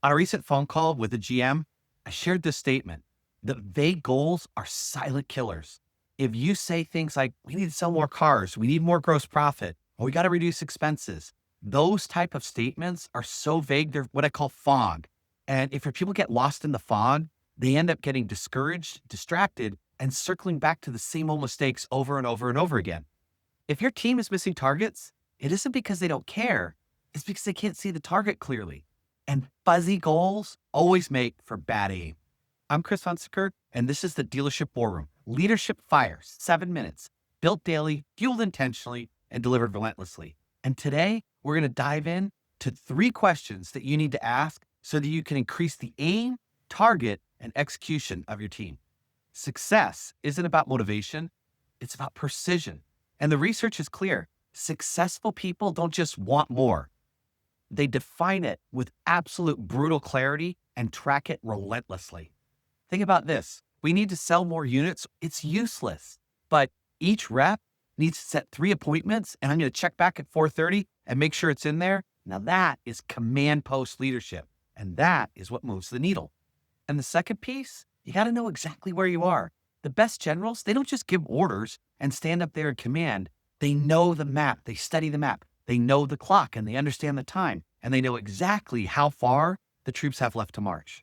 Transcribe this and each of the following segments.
On a recent phone call with a GM, I shared this statement that vague goals are silent killers. If you say things like, we need to sell more cars, we need more gross profit, or we got to reduce expenses, those type of statements are so vague, they're what I call fog. And if your people get lost in the fog, they end up getting discouraged, distracted, and circling back to the same old mistakes over and over and over again. If your team is missing targets, it isn't because they don't care. It's because they can't see the target clearly. And fuzzy goals always make for bad aim. I'm Chris Hunsicker, and this is the Dealership War Room. Leadership fires, 7 minutes, built daily, fueled intentionally, and delivered relentlessly. And today, we're going to dive in to 3 questions that you need to ask so that you can increase the aim, target, and execution of your team. Success isn't about motivation, it's about precision. And the research is clear. Successful people don't just want more. They define it with absolute brutal clarity and track it relentlessly. Think about this. We need to sell more units. It's useless. But each rep needs to set 3 appointments, and I'm going to check back at 4:30 and make sure it's in there. Now that is command post leadership, and that is what moves the needle. And the second piece, you got to know exactly where you are. The best generals, they don't just give orders and stand up there and command. They know the map. They study the map. They know the clock and they understand the time, and they know exactly how far the troops have left to march.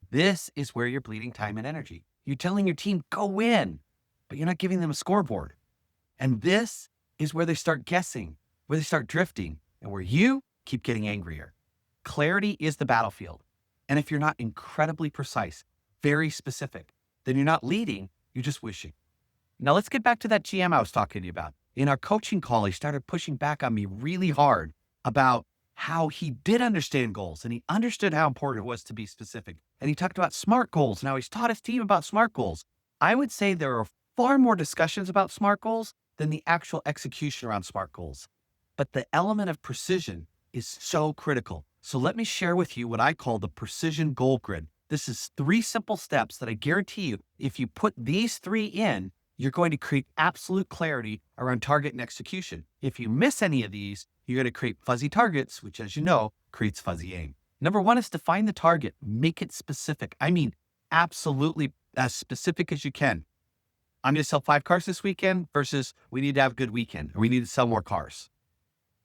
This is where you're bleeding time and energy. You're telling your team, go win, but you're not giving them a scoreboard. And this is where they start guessing, where they start drifting, and where you keep getting angrier. Clarity is the battlefield. And if you're not incredibly precise, very specific, then you're not leading, you're just wishing. Now let's get back to that GM I was talking to you about. In our coaching call, he started pushing back on me really hard about how he did understand goals and he understood how important it was to be specific. And he talked about SMART goals and how he's taught his team about SMART goals. I would say there are far more discussions about SMART goals than the actual execution around SMART goals. But the element of precision is so critical. So let me share with you what I call the precision goal grid. This is 3 simple steps that I guarantee you, if you put these 3 in, you're going to create absolute clarity around target and execution. If you miss any of these, you're going to create fuzzy targets, which, as you know, creates fuzzy aim. Number 1 is define the target. Make it specific. I mean, absolutely as specific as you can. I'm going to sell 5 cars this weekend versus we need to have a good weekend or we need to sell more cars.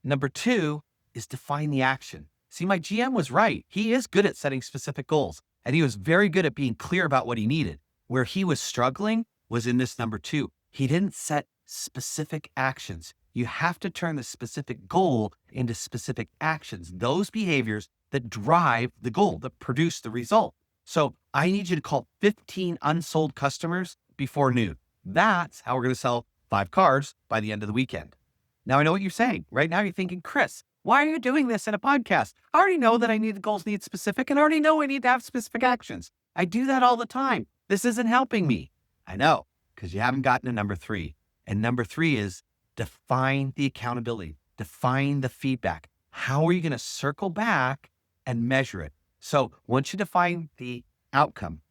Number 2 is define the action. See, my GM was right. He is good at setting specific goals, and he was very good at being clear about what he needed. Where he was struggling was in this number 2. He didn't set specific actions. You have to turn the specific goal into specific actions, those behaviors that drive the goal, that produce the result. So I need you to call 15 unsold customers before noon. That's how we're going to sell 5 cars by the end of the weekend. Now I know what you're saying. Right now you're thinking, Chris, why are you doing this in a podcast? I already know that the goals need specific, and I already know I need to have specific actions. I do that all the time. This isn't helping me. I know, because you haven't gotten to number 3. And number 3 is define the accountability, define the feedback. How are you going to circle back and measure it? So once you define the outcome,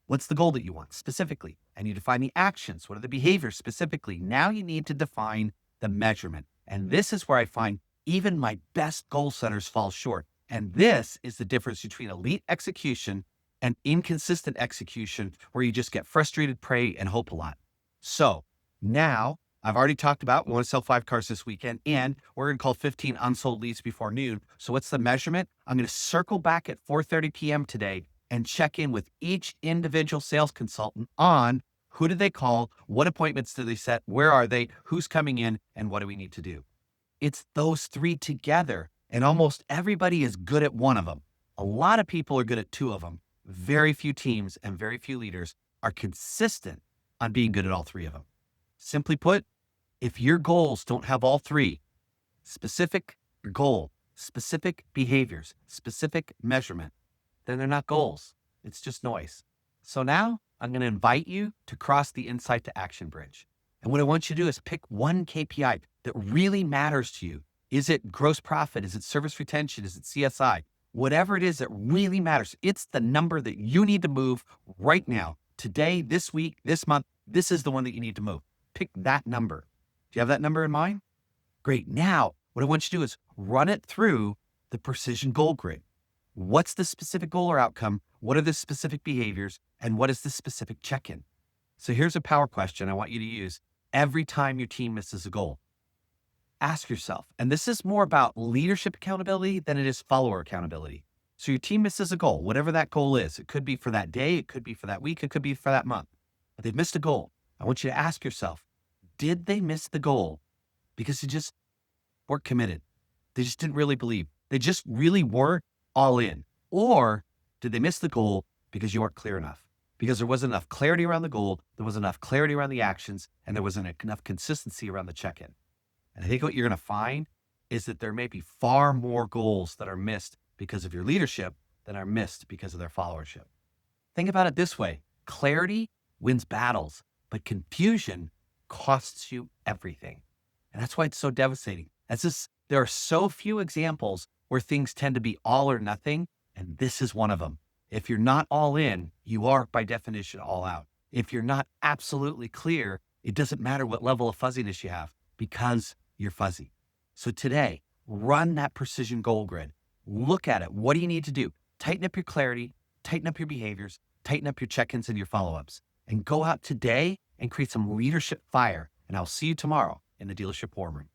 what's the goal that you want specifically? And you define the actions. What are the behaviors specifically? Now you need to define the measurement. And this is where I find even my best goal setters fall short. And this is the difference between elite execution and inconsistent execution, where you just get frustrated, pray, and hope a lot. So now I've already talked about, we want to sell 5 cars this weekend, and we're going to call 15 unsold leads before noon. So what's the measurement? I'm going to circle back at 4:30 p.m. today and check in with each individual sales consultant on who did they call, what appointments did they set, where are they, who's coming in, and what do we need to do? It's those 3 together, and almost everybody is good at one of them. A lot of people are good at 2 of them. Very few teams and very few leaders are consistent on being good at all 3 of them. Simply put, if your goals don't have all 3, specific goal, specific behaviors, specific measurement, then they're not goals. It's just noise. So now I'm going to invite you to cross the insight to action bridge. And what I want you to do is pick one KPI that really matters to you. Is it gross profit? Is it service retention? Is it CSI? Whatever it is that really matters, it's the number that you need to move right now. Today, this week, this month, this is the one that you need to move. Pick that number. Do you have that number in mind? Great. Now, what I want you to do is run it through the precision goal grid. What's the specific goal or outcome? What are the specific behaviors? And what is the specific check-in? So here's a power question I want you to use every time your team misses a goal. Ask yourself, and this is more about leadership accountability than it is follower accountability. So your team misses a goal, whatever that goal is. It could be for that day, it could be for that week, it could be for that month. But they've missed a goal. I want you to ask yourself, did they miss the goal because they just weren't committed? They just didn't really believe. They just really weren't all in. Or did they miss the goal because you weren't clear enough? Because there wasn't enough clarity around the goal, there wasn't enough clarity around the actions, and there wasn't enough consistency around the check-in. And I think what you're going to find is that there may be far more goals that are missed because of your leadership than are missed because of their followership. Think about it this way. Clarity wins battles, but confusion costs you everything. And that's why it's so devastating. There are so few examples where things tend to be all or nothing, and this is one of them. If you're not all in, you are by definition all out. If you're not absolutely clear, it doesn't matter what level of fuzziness you have because you're fuzzy. So today, run that precision goal grid. Look at it. What do you need to do? Tighten up your clarity, tighten up your behaviors, tighten up your check-ins and your follow-ups, and go out today and create some leadership fire. And I'll see you tomorrow in the dealership war room.